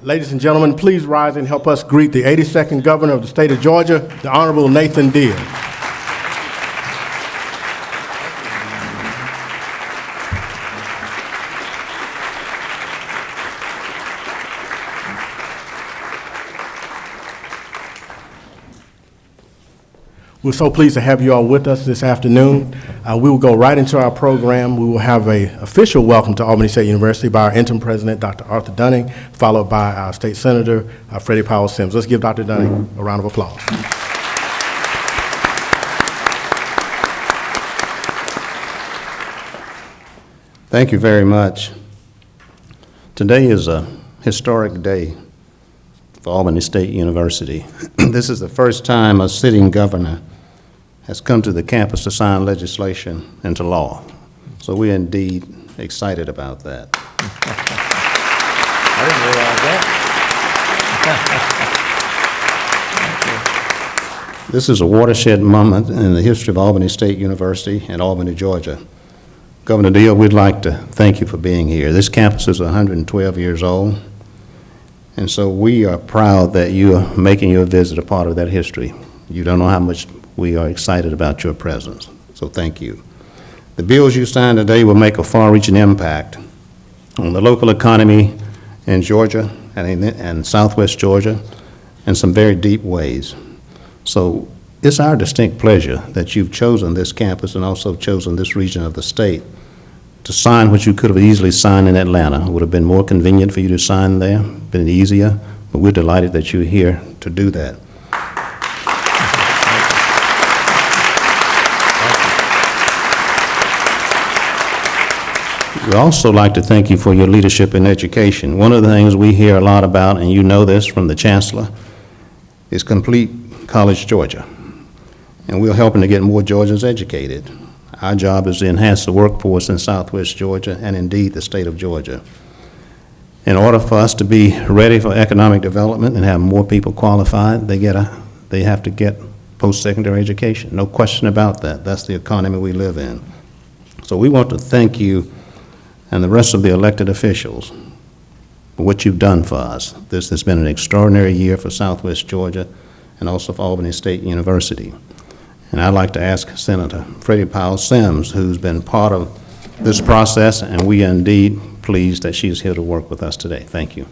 Ladies and gentlemen, please rise and help us greet the 82nd Governor of the state of Georgia, the Honorable Nathan Deal. We're so pleased to have you all with us this afternoon. We will go right into our program. We will have an official welcome to Albany State University by our interim president, Dr. Arthur Dunning, followed by our state senator, Freddie Powell Sims. Let's give Dr. Dunning a round of applause. Thank you very much. Today is a historic day for Albany State University. This is the first time a sitting governor has come to the campus to sign legislation into law. So we're indeed excited about that. I didn't realize that. This is a watershed moment in the history of Albany State University and Albany, Georgia. Governor Deal, we'd like to thank you for being here. This campus is 112 years old, and so we are proud that you are making your visit a part of that history. You don't know how much we are excited about your presence, so thank you. The bills you signed today will make a far-reaching impact on the local economy in Georgia and Southwest Georgia in some very deep ways. So it's our distinct pleasure that you've chosen this campus and also chosen this region of the state to sign what you could have easily signed in Atlanta. It would have been more convenient for you to sign there, been easier, but we're delighted that you're here to do that. We'd also like to thank you for your leadership in education. One of the things we hear a lot about, and you know this from the Chancellor, is complete college Georgia. And we're helping to get more Georgians educated. Our job is to enhance the workforce in Southwest Georgia and indeed the state of Georgia. In order for us to be ready for economic development and have more people qualified, they have to get post-secondary education. No question about that. That's the economy we live in. So we want to thank you and the rest of the elected officials for what you've done for us. This has been an extraordinary year for Southwest Georgia and also for Albany State University. And I'd like to ask Senator Freddie Powell Sims, who's been part of this process, and we are indeed pleased that she's here to work with us today. Thank you.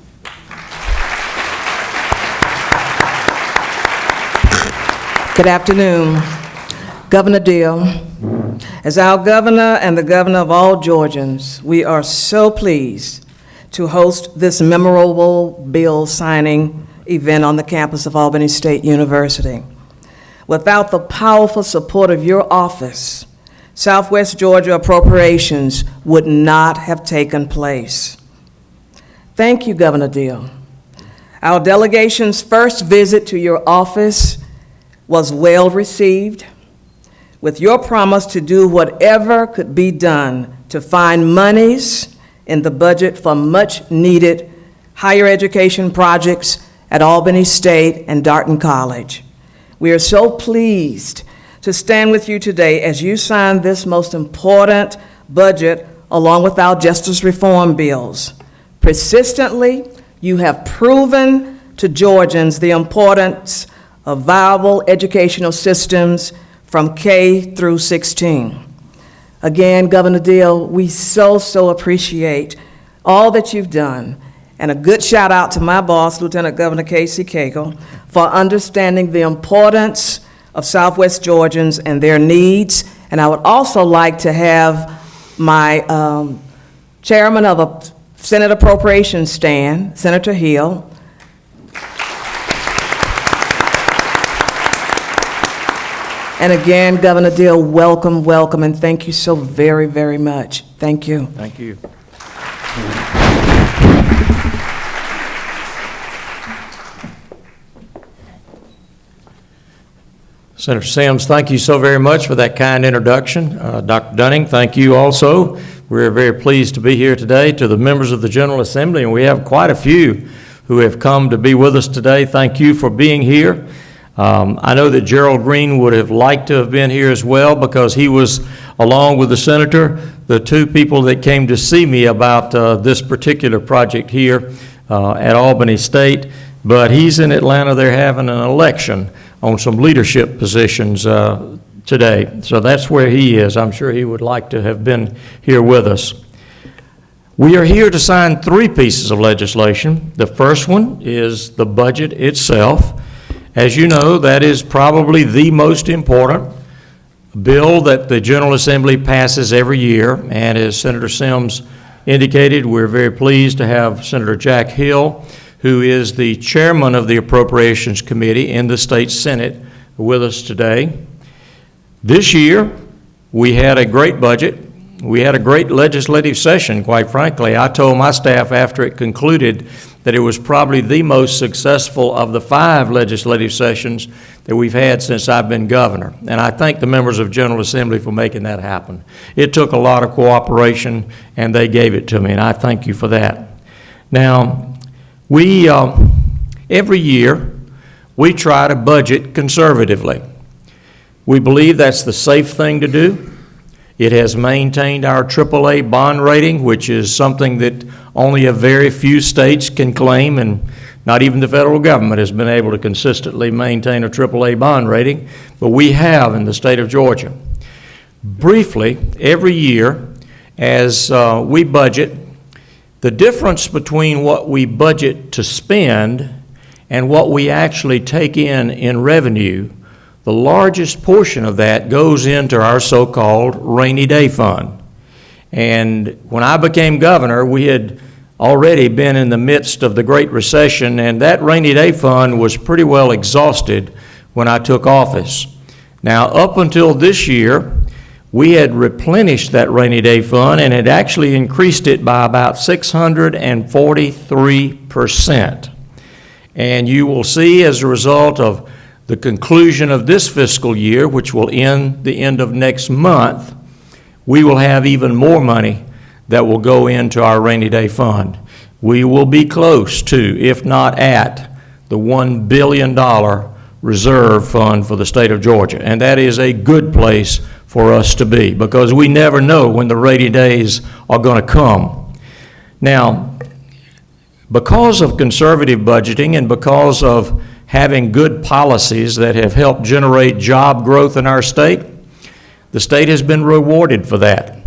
Good afternoon. Governor Deal, as our governor and the governor of all Georgians, we are so pleased to host this memorable bill signing event on the campus of Albany State University. Without the powerful support of your office, Southwest Georgia appropriations would not have taken place. Thank you, Governor Deal. Our delegation's first visit to your office was well received, with your promise to do whatever could be done to find monies in the budget for much-needed higher education projects at Albany State and Darton College. We are so pleased to stand with you today as you sign this most important budget along with our justice reform bills. Persistently, you have proven to Georgians the importance of viable educational systems from K through 16. Again, Governor Deal, we so appreciate all that you've done. And a good shout out to my boss, Lieutenant Governor Casey Cagle, for understanding the importance of Southwest Georgians and their needs. And I would also like to have my chairman of a Senate Appropriations stand, Senator Hill. And again, Governor Deal, welcome, and thank you so very much. Thank you. Thank you. Senator Sims, thank you so very much for that kind introduction. Dr. Dunning, thank you also. We're very pleased to be here today. To the members of the General Assembly, and we have quite a few who have come to be with us today, thank you for being here. I know that Gerald Green would have liked to have been here as well because he was, along with the senator, the two people that came to see me about this particular project here at Albany State, but he's in Atlanta. They're having an election on some leadership positions today. So that's where he is. I'm sure he would like to have been here with us. We are here to sign 3 pieces of legislation. The first one is the budget itself. As you know, that is probably the most important bill that the General Assembly passes every year, and as Senator Sims indicated, we're very pleased to have Senator Jack Hill, who is the chairman of the Appropriations Committee in the State Senate, with us today. This year, we had a great budget. We had a great legislative session, quite frankly. I told my staff after it concluded that it was probably the most successful of the 5 legislative sessions that we've had since I've been governor. And I thank the members of General Assembly for making that happen. It took a lot of cooperation, and they gave it to me, and I thank you for that. Now, we, every year, we try to budget conservatively. We believe that's the safe thing to do. It has maintained our AAA bond rating, which is something that only a very few states can claim, and not even the federal government has been able to consistently maintain a AAA bond rating, but we have in the state of Georgia. Briefly, every year, as we budget, the difference between what we budget to spend and what we actually take in revenue, the largest portion of that goes into our so-called rainy day fund. And when I became governor, we had already been in the midst of the Great Recession, and that rainy day fund was pretty well exhausted when I took office. Now, up until this year, we had replenished that rainy day fund and had actually increased it by about 643%. And you will see as a result of the conclusion of this fiscal year, which will end the end of next month, we will have even more money that will go into our rainy day fund. We will be close to, if not at, the $1 billion reserve fund for the state of Georgia. And that is a good place for us to be, because we never know when the rainy days are going to come. Now, because of conservative budgeting and because of having good policies that have helped generate job growth in our state, the state has been rewarded for that.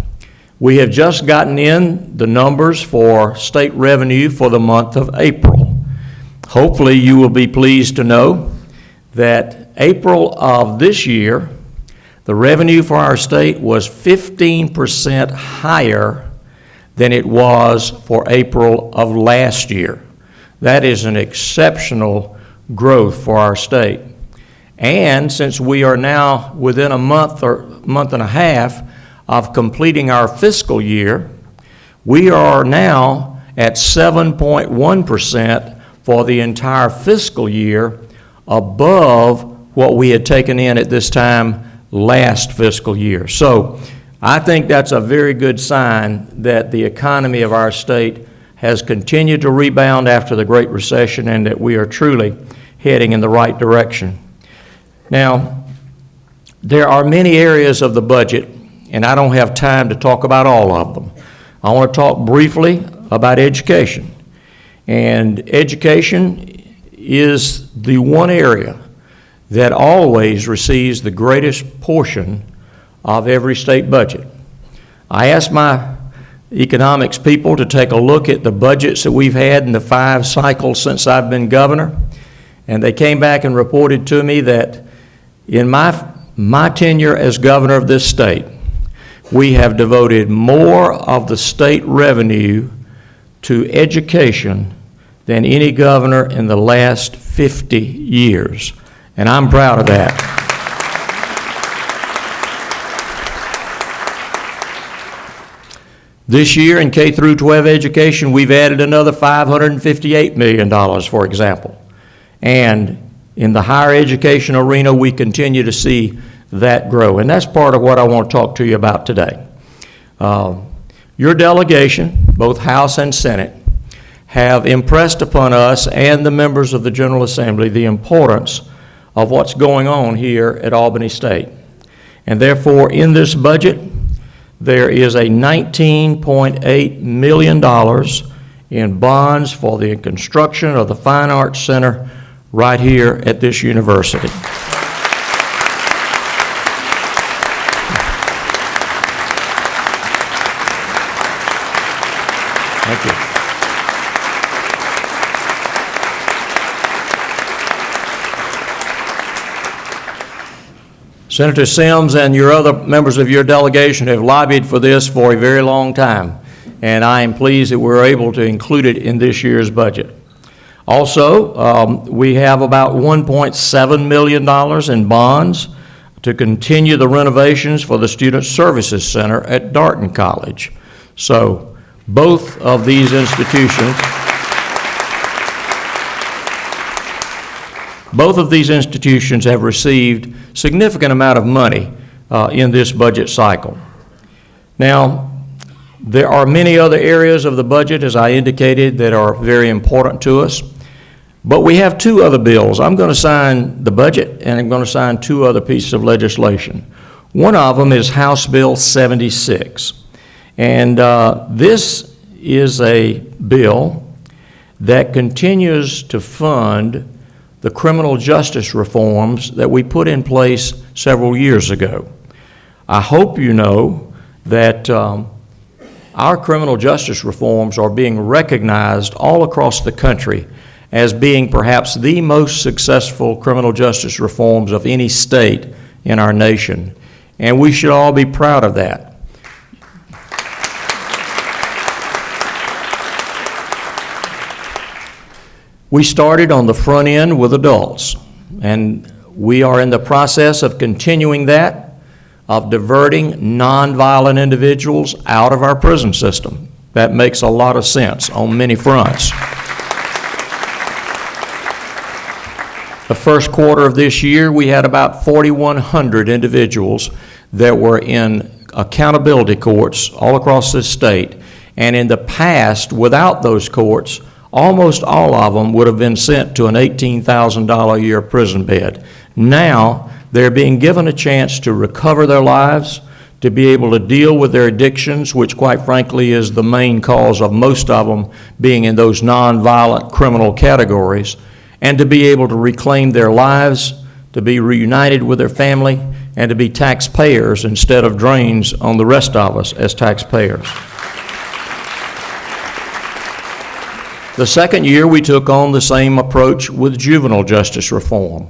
We have just gotten in the numbers for state revenue for the month of April. Hopefully you will be pleased to know that April of this year, the revenue for our state was 15% higher than it was for April of last year. That is an exceptional growth for our state. And since we are now within a month or month and a half of completing our fiscal year, we are now at 7.1% for the entire fiscal year, above what we had taken in at this time last fiscal year. So I think that's a very good sign that the economy of our state has continued to rebound after the Great Recession, and that we are truly heading in the right direction. Now, there are many areas of the budget, and I don't have time to talk about all of them. I want to talk briefly about education. And education is the one area that always receives the greatest portion of every state budget. I asked my economics people to take a look at the budgets that we've had in the 5 cycles since I've been governor, and they came back and reported to me that in my tenure as governor of this state, we have devoted more of the state revenue to education than any governor in the last 50 years. And I'm proud of that. This year in K through 12 education, we've added another $558 million, for example. And in the higher education arena, we continue to see that grow. And that's part of what I want to talk to you about today. Your delegation, both House and Senate, have impressed upon us and the members of the General Assembly the importance of what's going on here at Albany State. And therefore, in this budget, there is a $19.8 million in bonds for the construction of the Fine Arts Center right here at this university. Thank you. Senator Sims and your other members of your delegation have lobbied for this for a very long time, and I am pleased that we're able to include it in this year's budget. Also, we have about $1.7 million in bonds to continue the renovations for the Student Services Center at Darton College. So both of these institutions have received significant amount of money in this budget cycle. Now, there are many other areas of the budget, as I indicated, that are very important to us. But we have two other bills. I'm going to sign the budget, and I'm going to sign two other pieces of legislation. One of them is House Bill 76. And this is a bill that continues to fund the criminal justice reforms that we put in place several years ago. I hope you know that our criminal justice reforms are being recognized all across the country as being perhaps the most successful criminal justice reforms of any state in our nation. And we should all be proud of that. We started on the front end with adults, and we are in the process of continuing that, of diverting nonviolent individuals out of our prison system. That makes a lot of sense on many fronts. The first quarter of this year, we had about 4,100 individuals that were in accountability courts all across this state. And in the past, without those courts, almost all of them would have been sent to an $18,000 a year prison bed. Now, they're being given a chance to recover their lives, to be able to deal with their addictions, which quite frankly is the main cause of most of them being in those nonviolent criminal categories, and to be able to reclaim their lives, to be reunited with their family, and to be taxpayers instead of drains on the rest of us as taxpayers. The second year, we took on the same approach with juvenile justice reform,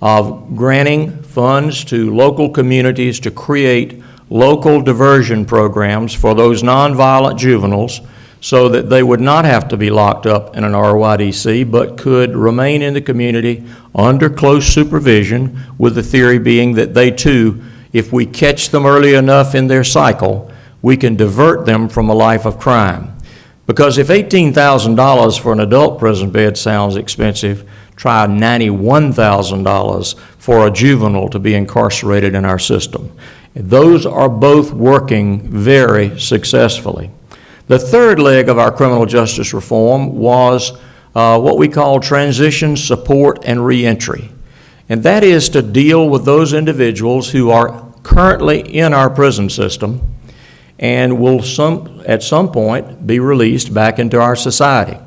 of granting funds to local communities to create local diversion programs for those nonviolent juveniles so that they would not have to be locked up in an RYDC, but could remain in the community under close supervision, with the theory being that they too, if we catch them early enough in their cycle, we can divert them from a life of crime. Because if $18,000 for an adult prison bed sounds expensive, try $91,000 for a juvenile to be incarcerated in our system. Those are both working very successfully. The third leg of our criminal justice reform was what we call transition, support, and reentry. And that is to deal with those individuals who are currently in our prison system and will at some point be released back into our society.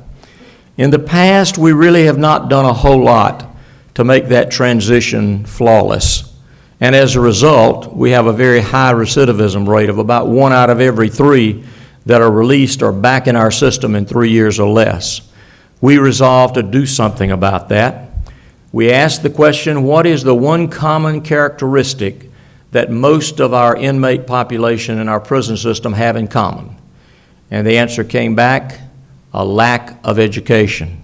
In the past, we really have not done a whole lot to make that transition flawless. And as a result, we have a very high recidivism rate of about 1 out of every 3 that are released or back in our system in 3 years or less. We resolved to do something about that. We asked the question, what is the one common characteristic that most of our inmate population in our prison system have in common? And the answer came back, a lack of education.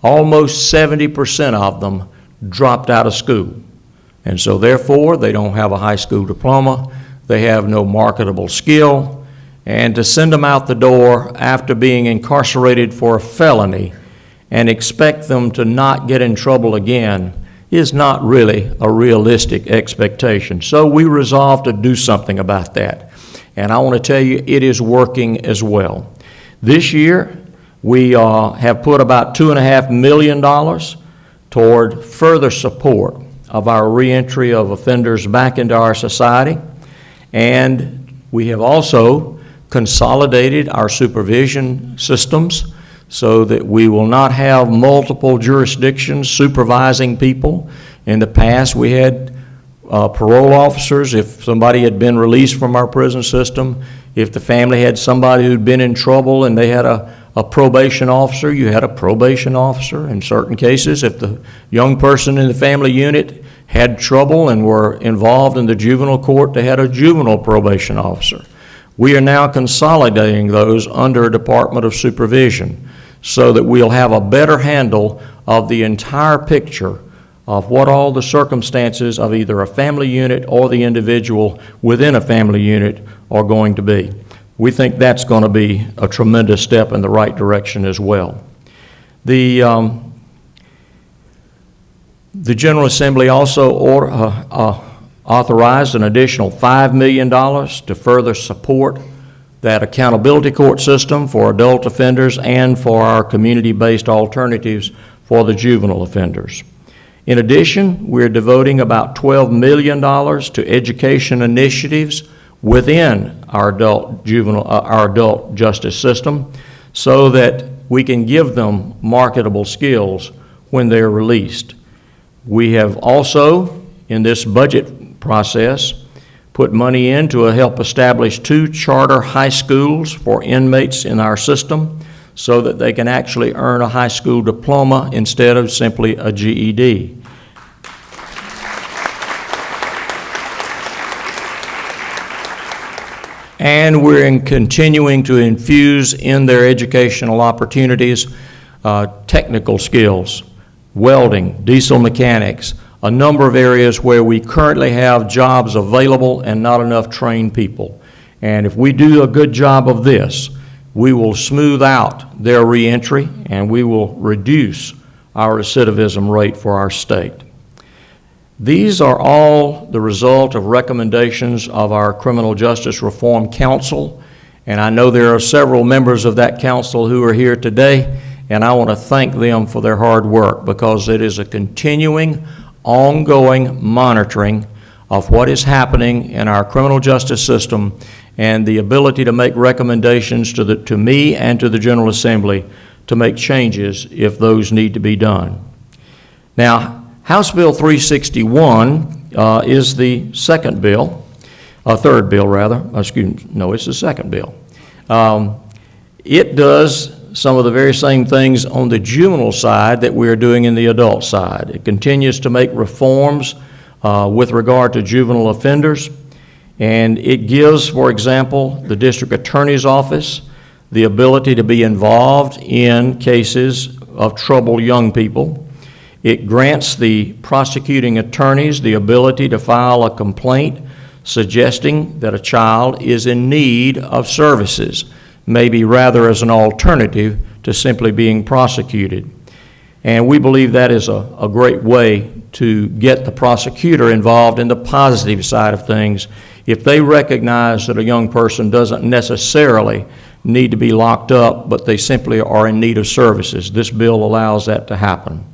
Almost 70% of them dropped out of school. And so therefore, they don't have a high school diploma, they have no marketable skill, and to send them out the door after being incarcerated for a felony and expect them to not get in trouble again is not really a realistic expectation. So we resolved to do something about that. And I want to tell you, it is working as well. This year, we have put about $2.5 million toward further support of our reentry of offenders back into our society. And we have also consolidated our supervision systems so that we will not have multiple jurisdictions supervising people. In the past, we had parole officers. If somebody had been released from our prison system, if the family had somebody who'd been in trouble and they had a probation officer, you had a probation officer. In certain cases, if the young person in the family unit had trouble and were involved in the juvenile court, they had a juvenile probation officer. We are now consolidating those under a Department of Supervision so that we'll have a better handle of the entire picture of what all the circumstances of either a family unit or the individual within a family unit are going to be. We think that's going to be a tremendous step in the right direction as well. The General Assembly also authorized an additional $5 million to further support that accountability court system for adult offenders and for our community-based alternatives for the juvenile offenders. In addition, we're devoting about $12 million to education initiatives within our adult justice system so that we can give them marketable skills when they're released. We have also, in this budget process, put money in to help establish 2 charter high schools for inmates in our system so that they can actually earn a high school diploma instead of simply a GED. And we're continuing to infuse in their educational opportunities technical skills, welding, diesel mechanics, a number of areas where we currently have jobs available and not enough trained people. And if we do a good job of this, we will smooth out their reentry and we will reduce our recidivism rate for our state. These are all the result of recommendations of our Criminal Justice Reform Council, and I know there are several members of that council who are here today, and I want to thank them for their hard work because it is a continuing, ongoing monitoring of what is happening in our criminal justice system and the ability to make recommendations to me and to the General Assembly to make changes if those need to be done. Now, House Bill 361 is the second bill, third bill rather, it's the second bill. It does some of the very same things on the juvenile side that we are doing in the adult side. It continues to make reforms with regard to juvenile offenders, and it gives, for example, the district attorney's office the ability to be involved in cases of troubled young people. It grants the prosecuting attorneys the ability to file a complaint suggesting that a child is in need of services, maybe rather as an alternative to simply being prosecuted. And we believe that is a great way to get the prosecutor involved in the positive side of things if they recognize that a young person doesn't necessarily need to be locked up, but they simply are in need of services. This bill allows that to happen.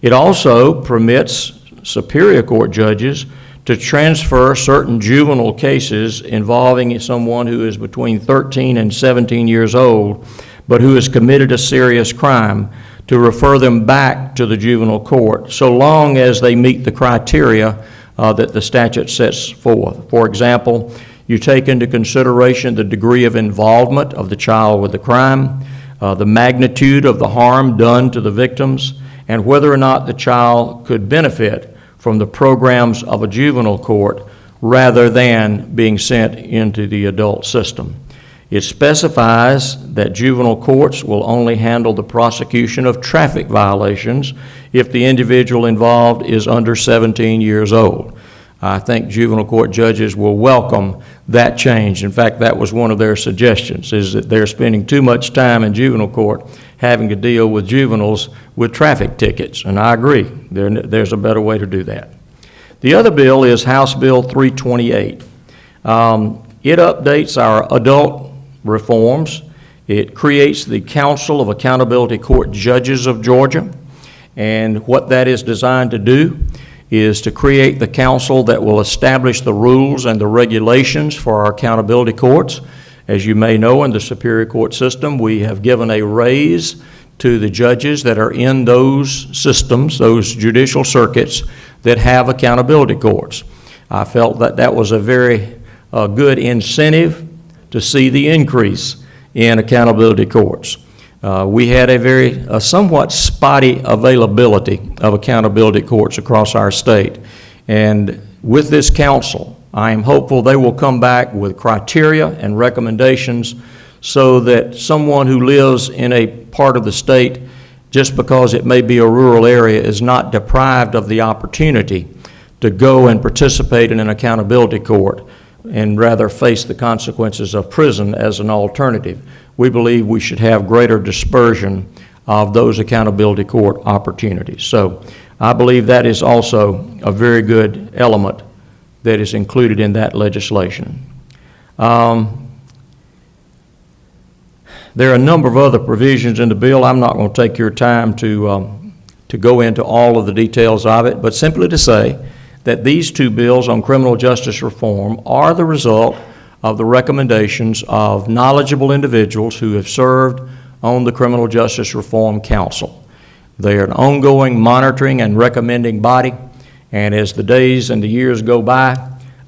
It also permits Superior Court judges to transfer certain juvenile cases involving someone who is between 13 and 17 years old, but who has committed a serious crime, to refer them back to the juvenile court, so long as they meet the criteria that the statute sets forth. For example, you take into consideration the degree of involvement of the child with the crime, the magnitude of the harm done to the victims, and whether or not the child could benefit from the programs of a juvenile court rather than being sent into the adult system. It specifies that juvenile courts will only handle the prosecution of traffic violations if the individual involved is under 17 years old. I think juvenile court judges will welcome that change. In fact, that was one of their suggestions, is that they're spending too much time in juvenile court having to deal with juveniles with traffic tickets, and I agree. There's a better way to do that. The other bill is House Bill 328. It updates our adult reforms. It creates the Council of Accountability Court Judges of Georgia, and what that is designed to do is to create the council that will establish the rules and the regulations for our accountability courts, As you may know, in the Superior Court system, we have given a raise to the judges that are in those systems, those judicial circuits that have accountability courts. I felt that that was a very good incentive to see the increase in accountability courts. We had a somewhat spotty availability of accountability courts across our state. And with this council, I am hopeful they will come back with criteria and recommendations so that someone who lives in a part of the state, just because it may be a rural area, is not deprived of the opportunity to go and participate in an accountability court and rather face the consequences of prison as an alternative. We believe we should have greater dispersion of those accountability court opportunities. So I believe that is also a very good element that is included in that legislation. There are a number of other provisions in the bill. I'm not going to take your time to go into all of the details of it, but simply to say that these two bills on criminal justice reform are the result of the recommendations of knowledgeable individuals who have served on the Criminal Justice Reform Council. They are an ongoing monitoring and recommending body, and as the days and the years go by,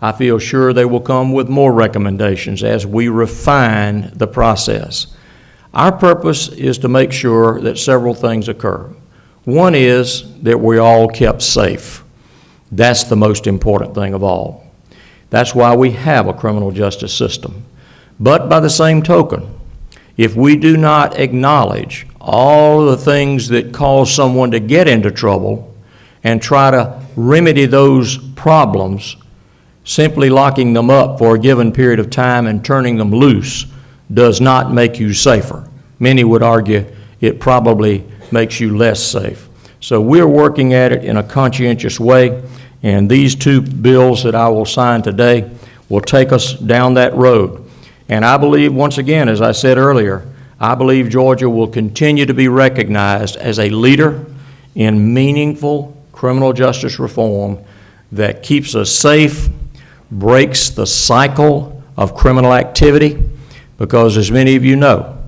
I feel sure they will come with more recommendations as we refine the process. Our purpose is to make sure that several things occur. One is that we're all kept safe. That's the most important thing of all. That's why we have a criminal justice system. But by the same token, if we do not acknowledge all the things that cause someone to get into trouble and try to remedy those problems, simply locking them up for a given period of time and turning them loose does not make you safer. Many would argue it probably makes you less safe. So we're working at it in a conscientious way, and these two bills that I will sign today will take us down that road. And I believe, once again, as I said earlier, I believe Georgia will continue to be recognized as a leader in meaningful criminal justice reform that keeps us safe, breaks the cycle of criminal activity, because as many of you know,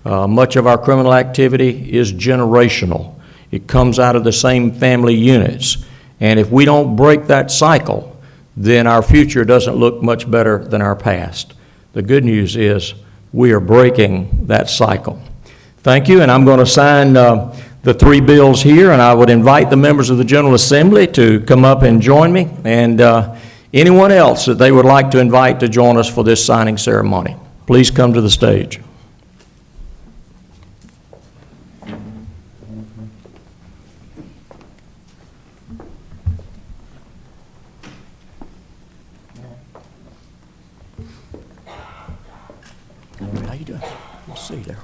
much of our criminal activity is generational. It comes out of the same family units. And if we don't break that cycle, then our future doesn't look much better than our past. The good news is we are breaking that cycle. Thank you, and I'm going to sign the three bills here, and I would invite the members of the General Assembly to come up and join me, and anyone else that they would like to invite to join us for this signing ceremony. Please come to the stage. How you doing? Good to see you there.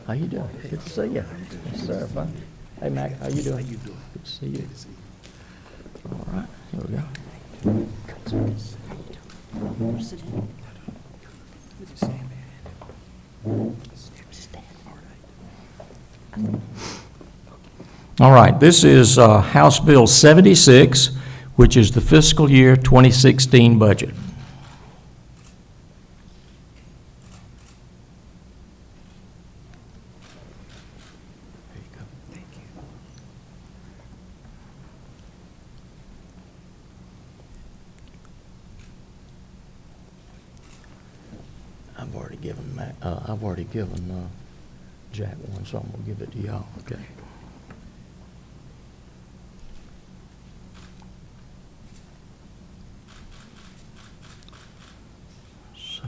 How you doing? Good to see you. Yes, sir. Fine. Hey, Mac, how you doing? Good to see you. All right, here we go. All right, this is House Bill 76, which is the fiscal year 2016 budget. I've already given Jack one, so I'm gonna give it to y'all. Okay. So.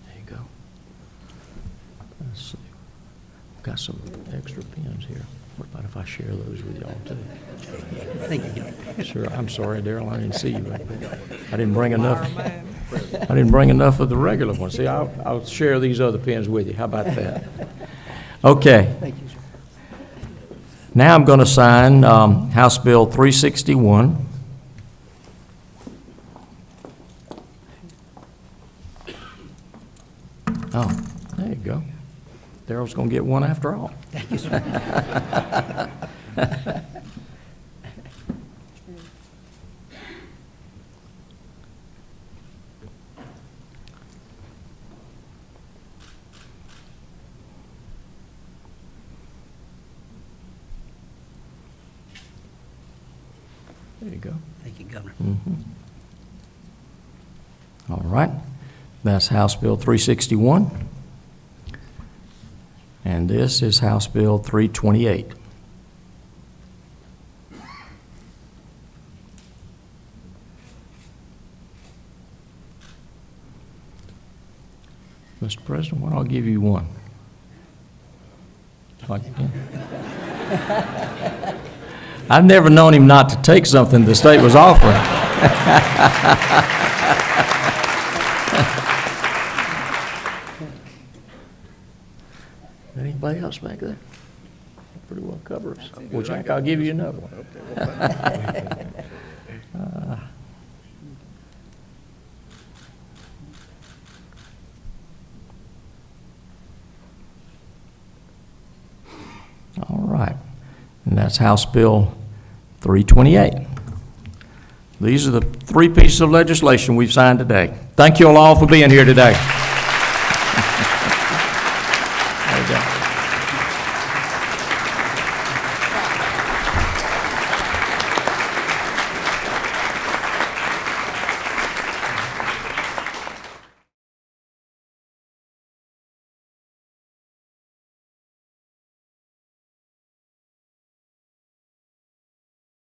There you go. Let's see. I've got some extra pens here. What about if I share those with y'all too? Thank you. Sure. I'm sorry, Daryl. I didn't see you right there. I didn't bring enough. I didn't bring enough of the regular ones. See, I'll share these other pens with you. How about that? Okay. Thank you, sir. Now I'm going to sign House Bill 361. Oh, there you go. Daryl's going to get one after all. Thank you, sir. There you go. Thank you, Governor. All right. That's House Bill 361. And this is House Bill 328. Mr. President, why don't I give you one? Like, I've never known him not to take something the state was offering. Anybody else back there? Pretty well covers. Well, Jack, I'll give you another one. All right. And that's House Bill 328. These are the three pieces of legislation we've signed today. Thank you all for being here today.